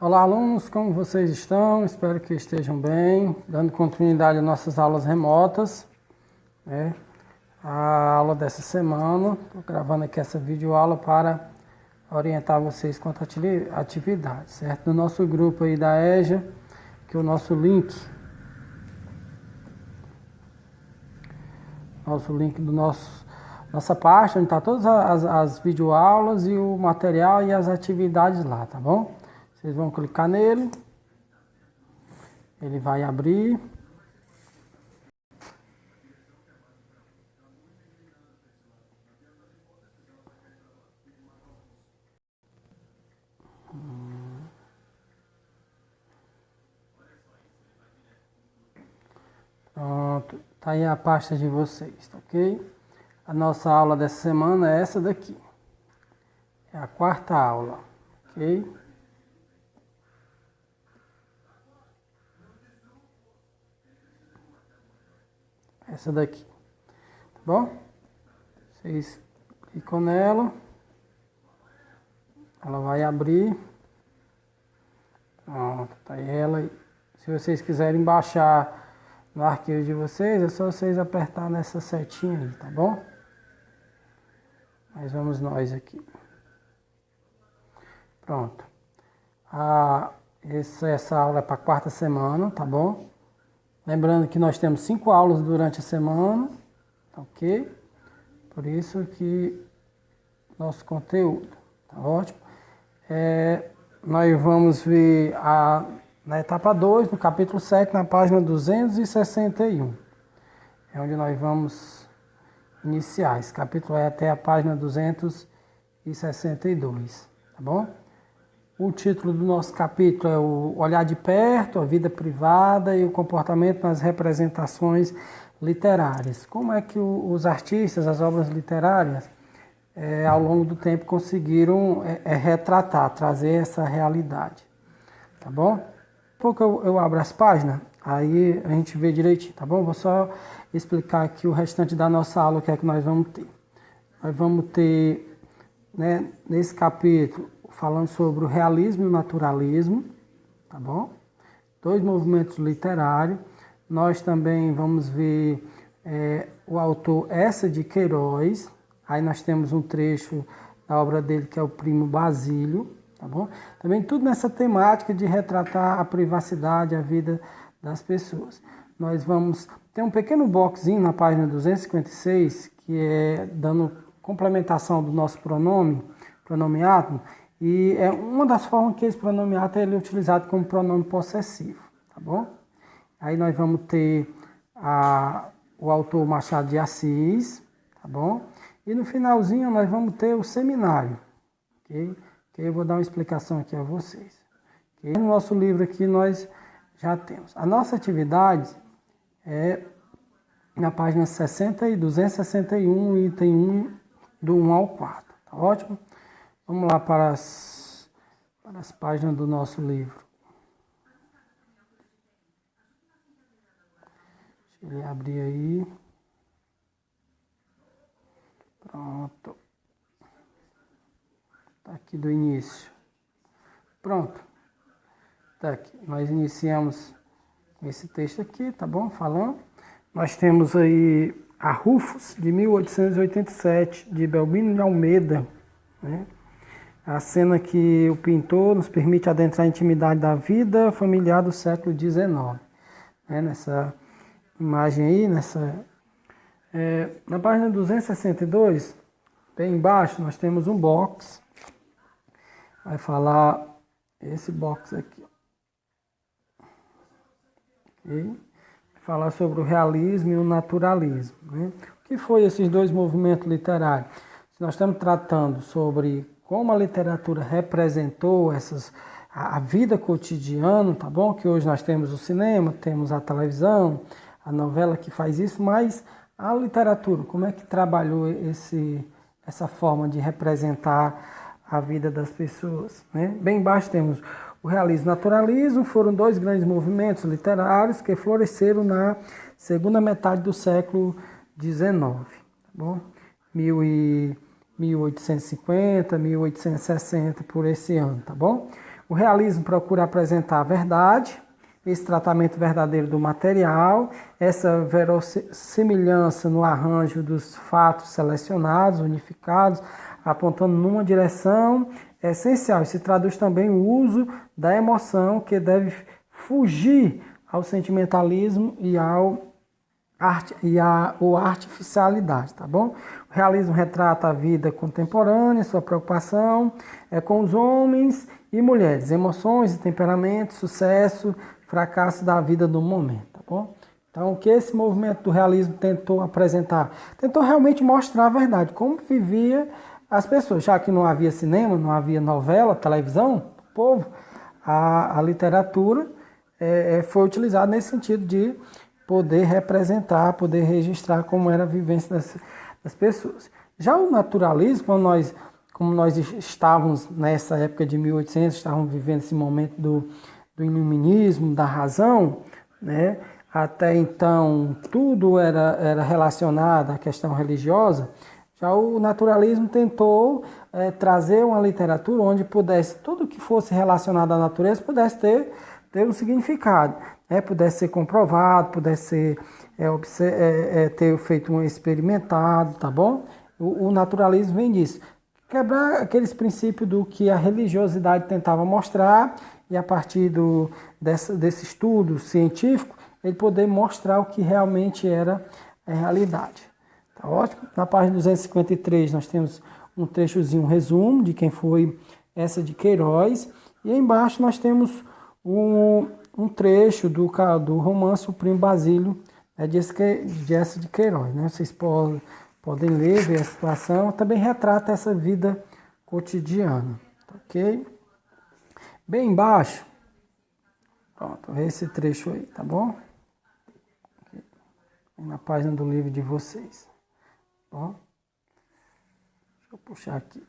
Olá, alunos, como vocês estão? Espero que estejam bem, dando continuidade às nossas aulas remotas, né? A aula dessa semana, estou gravando aqui essa videoaula para orientar vocês quanto à atividade, certo? No nosso grupo aí da EJA, que é o nosso link do nossa página, onde está todas as videoaulas e o material e as atividades lá, tá bom? Vocês vão clicar nele, ele vai abrir. Pronto, tá aí a pasta de vocês, tá ok? A nossa aula dessa semana é essa daqui. É a quarta aula, ok? Essa daqui, tá bom? Vocês clicam nela, ela vai abrir. Pronto, tá aí ela. Se vocês quiserem baixar no arquivo de vocês, é só vocês apertar nessa setinha aí, tá bom? Mas vamos nós aqui. Pronto. Essa aula é para a quarta semana, tá bom? Lembrando que nós temos 5 aulas durante a semana, tá ok? Por isso que nosso conteúdo, tá ótimo? Nós vamos ver na etapa 2, no capítulo 7, na página 261. É onde nós vamos iniciar. Esse capítulo é até a página 262, tá bom? O título do nosso capítulo é o Olhar de Perto, a Vida Privada e o Comportamento nas Representações Literárias. Como é que os artistas, as obras literárias, ao longo do tempo conseguiram retratar, trazer essa realidade, tá bom? Daqui a pouco eu abro as páginas, aí a gente vê direitinho, tá bom? Vou só explicar aqui o restante da nossa aula, o que é que nós vamos ter. Nós vamos ter, né, nesse capítulo, falando sobre o realismo e o naturalismo, tá bom? 2 movimentos literários. Nós também vamos ver o autor Eça de Queiroz. Aí nós temos um trecho da obra dele que é o Primo Basílio, tá bom? Também tudo nessa temática de retratar a privacidade, a vida das pessoas. Nós vamos ter um pequeno boxinho na página 256, que é dando complementação do nosso pronome átomo, e é uma das formas que esse pronome átomo ele é utilizado como pronome possessivo, tá bom? Aí nós vamos ter o autor Machado de Assis, tá bom? E no finalzinho nós vamos ter o seminário, ok? Que eu vou dar uma explicação aqui a vocês. Okay? No nosso livro aqui nós já temos. A nossa atividade é na página 60 e 261, item 1, do 1 ao 4, tá ótimo? Vamos lá para as páginas do nosso livro. Deixa ele abrir aí. Pronto. Tá aqui do início. Pronto. Tá aqui. Nós iniciamos esse texto aqui, tá bom? Falando. Nós temos aí a Rufus, de 1887, de Belmiro de Almeida, né? A cena que o pintor nos permite adentrar a intimidade da vida familiar do século XIX. Nessa imagem aí, na página 262, bem embaixo, nós temos um box. Vai falar esse box aqui. Okay? Vai falar sobre o realismo e o naturalismo, né? O que foi esses 2 movimentos literários? Nós estamos tratando sobre como a literatura representou a vida cotidiana, tá bom? Que hoje nós temos o cinema, temos a televisão, a novela que faz isso, mas a literatura, como é que trabalhou essa forma de representar a vida das pessoas, né? Bem embaixo temos o realismo e o naturalismo, foram 2 grandes movimentos literários que floresceram na segunda metade do século XIX, tá bom? 1850, 1860, por esse ano, tá bom? O realismo procura apresentar a verdade, esse tratamento verdadeiro do material, essa verossimilhança no arranjo dos fatos selecionados, unificados, apontando numa direção é essencial. Se traduz também o uso da emoção, que deve fugir ao sentimentalismo e à artificialidade, tá bom? O realismo retrata a vida contemporânea, sua preocupação é com os homens e mulheres, emoções e temperamentos, sucesso, fracasso da vida do momento, tá bom? Então, o que esse movimento do realismo tentou apresentar? Tentou realmente mostrar a verdade, como vivia as pessoas, já que não havia cinema, não havia novela, televisão, o povo, a literatura foi utilizada nesse sentido de poder representar, poder registrar como era a vivência das pessoas. Já o naturalismo, como nós estávamos nessa época de 1800, estávamos vivendo esse momento do iluminismo, da razão, né? Até então tudo era relacionado à questão religiosa. Já o naturalismo tentou trazer uma literatura onde pudesse, tudo que fosse relacionado à natureza pudesse ter um significado, né? Pudesse ser comprovado, pudesse ter feito um experimentado, tá bom? O naturalismo vem disso. Quebrar aqueles princípios do que a religiosidade tentava mostrar e a partir desse estudo científico, ele poder mostrar o que realmente era a realidade. Tá ótimo? Na página 253 nós temos um trechozinho, um resumo de quem foi essa de Queiroz. E aí embaixo nós temos um trecho do romance O Primo Basílio, de essa de Queiroz. Né? Vocês podem ler, ver a situação. Também retrata essa vida cotidiana. Ok? Bem embaixo, pronto, esse trecho aí, tá bom? Okay. Na página do livro de vocês. Bom, deixa eu puxar aqui.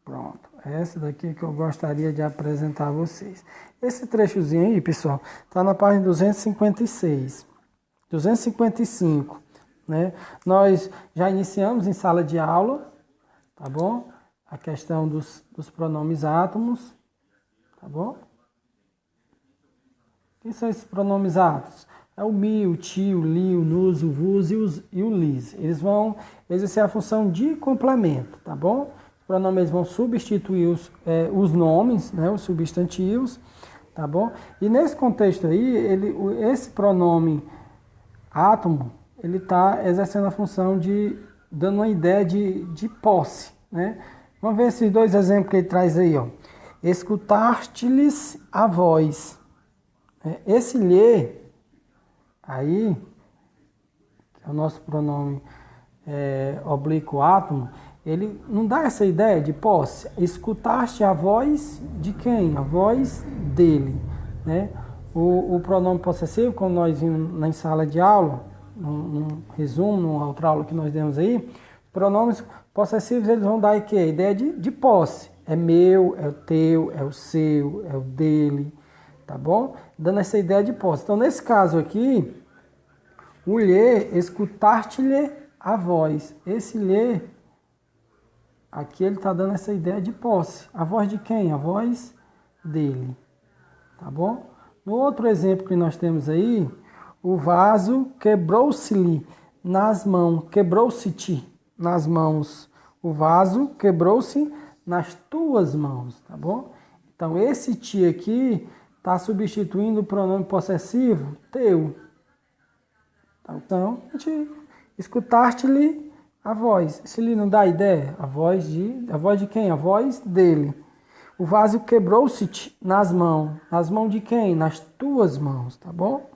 Pronto, essa daqui que eu gostaria de apresentar a vocês. Esse trechozinho aí, pessoal, tá na página 256, 255, né? Nós já iniciamos em sala de aula, tá bom? A questão dos pronomes átomos, tá bom? Quem são esses pronomes átomos? É o mi, o ti, o li, o nus, o vus e o lis. Eles vão exercer a função de complemento, tá bom? Os pronomes vão substituir os nomes, né, os substantivos, tá bom? E nesse contexto aí, esse pronome átomo, ele está exercendo a função dando uma ideia de posse, né? Vamos ver esses dois exemplos que ele traz aí, ó. Escutar-te-lhes a voz. Esse lhe, aí, que é o nosso pronome oblíquo átomo, ele não dá essa ideia de posse. Escutaste a voz de quem? A voz dele, né? O pronome possessivo, como nós vimos na sala de aula, num resumo, numa outra aula que nós demos aí, pronomes possessivos eles vão dar a ideia de posse. É meu, é o teu, é o seu, é o dele, tá bom? Dando essa ideia de posse. Então, nesse caso aqui, o lhe, escutar-te-lhe a voz. Esse lhe, aqui ele está dando essa ideia de posse. A voz de quem? A voz dele, tá bom? No outro exemplo que nós temos aí, o vaso quebrou-se-lhe nas mãos, quebrou-se-te nas mãos. O vaso quebrou-se nas tuas mãos, tá bom? Então, esse ti aqui está substituindo o pronome possessivo teu. Então, a gente escutar-te-lhe a voz. Se lhe não dá ideia, a voz de quem? A voz dele. O vaso quebrou-se nas mãos. Nas mãos de quem? Nas tuas mãos, tá bom?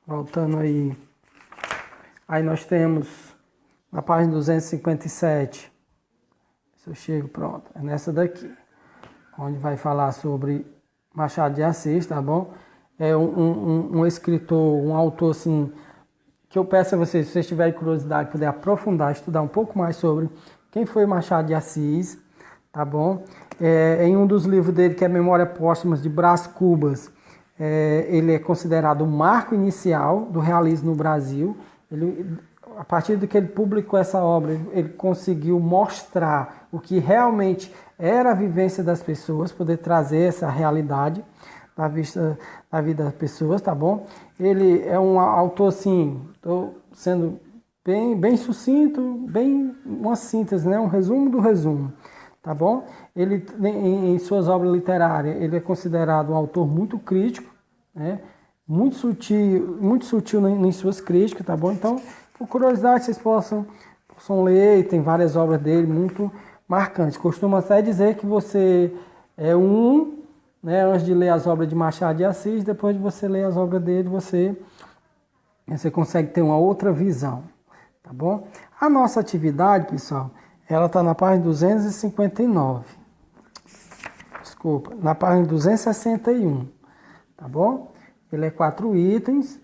Voltando aí. Aí nós temos na página 257. Se eu chego, pronto. É nessa daqui. Onde vai falar sobre Machado de Assis, tá bom? É um escritor, um autor assim, que eu peço a vocês, se vocês tiverem curiosidade, poder aprofundar, estudar um pouco mais sobre quem foi Machado de Assis, tá bom? Em um dos livros dele, que é Memória Póstumas de Brás Cubas, ele é considerado o marco inicial do realismo no Brasil. a partir do que ele publicou essa obra, ele conseguiu mostrar o que realmente era a vivência das pessoas, poder trazer essa realidade da vida das pessoas, tá bom? Ele é um autor, assim, estou sendo bem sucinto, bem uma síntese, né? Um resumo do resumo, tá bom? Ele, em suas obras literárias, ele é considerado um autor muito crítico, né? Muito sutil em suas críticas, tá bom? Então, por curiosidade, vocês possam ler, tem várias obras dele muito marcantes. Costumo até dizer que você é né, antes de ler as obras de Machado de Assis, depois de você ler as obras dele, você consegue ter uma outra visão, tá bom? A nossa atividade, pessoal, ela está na página 259. Desculpa, na página 261, tá bom? Ele é 4 itens,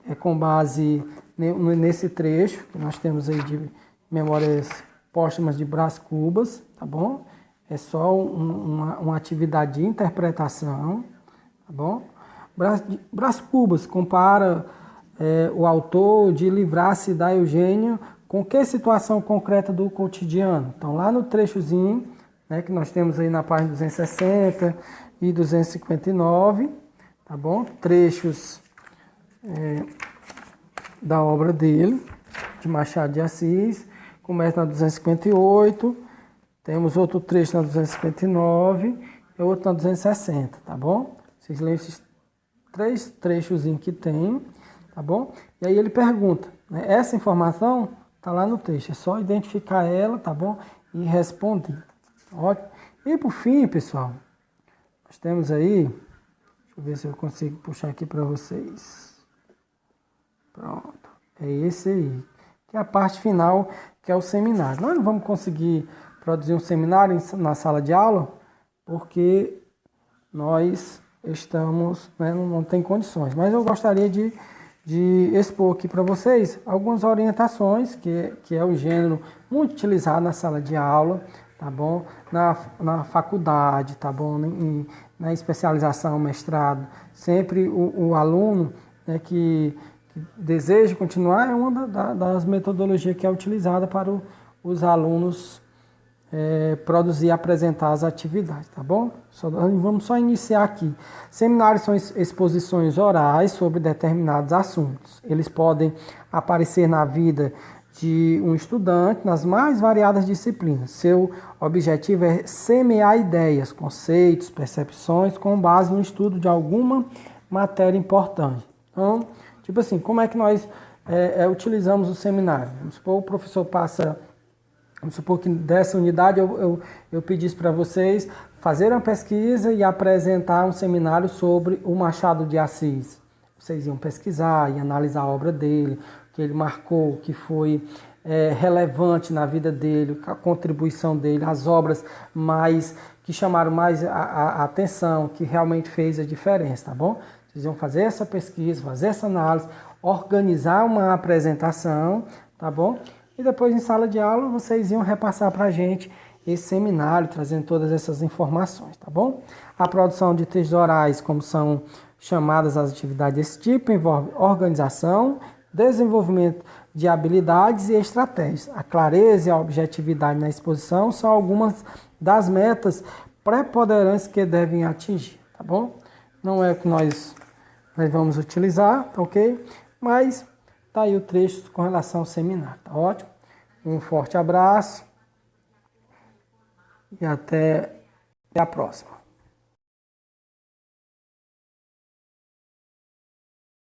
é com base nesse trecho que nós temos aí de Memórias Póstumas de Brás Cubas, tá bom? É só uma atividade de interpretação, tá bom? Brás Cubas compara o autor de Livrar-se da Eugênio com que situação concreta do cotidiano? Então, lá no trechozinho, né, que nós temos aí na página 260 e 259, tá bom? Trechos da obra dele, de Machado de Assis. Começa na 258, temos outro trecho na 259 e outro na 260, tá bom? Vocês leem esses 3 trechos que tem, tá bom? E aí ele pergunta, né? Essa informação tá lá no texto, é só identificar ela, tá bom? E responder. Ótimo. E por fim, pessoal, nós temos aí, deixa eu ver se eu consigo puxar aqui para vocês. Pronto, é esse aí, que é a parte final, que é o seminário. Nós não vamos conseguir produzir um seminário na sala de aula, porque nós estamos, né, não tem condições. Mas eu gostaria de expor aqui para vocês algumas orientações, que é o gênero muito utilizado na sala de aula, tá bom? Na faculdade, tá bom? Na especialização, mestrado. Sempre o aluno, né, que deseja continuar, é uma das metodologias que é utilizada para os alunos produzir e apresentar as atividades, tá bom? Vamos só iniciar aqui. Seminários são exposições orais sobre determinados assuntos. Eles podem aparecer na vida de um estudante nas mais variadas disciplinas. Seu objetivo é semear ideias, conceitos, percepções com base no estudo de alguma matéria importante. Então, tipo assim, como é que nós utilizamos o seminário? Vamos supor, o professor passa... Vamos supor que dessa unidade eu pedisse para vocês fazer uma pesquisa e apresentar um seminário sobre o Machado de Assis. Vocês iam pesquisar e analisar a obra dele, o que ele marcou, o que foi relevante na vida dele, a contribuição dele, as obras que chamaram mais a atenção, que realmente fez a diferença, tá bom? Vocês iam fazer essa pesquisa, fazer essa análise, organizar uma apresentação, tá bom? E depois, em sala de aula, vocês iam repassar para a gente esse seminário, trazendo todas essas informações, tá bom? A produção de textos orais, como são chamadas as atividades desse tipo, envolve organização, desenvolvimento de habilidades e estratégias. A clareza e a objetividade na exposição são algumas das metas preponderantes que devem atingir, tá bom? Não é o que nós vamos utilizar, tá ok? Mas... tá aí o trecho com relação ao seminário, tá ótimo? Um forte abraço e até a próxima.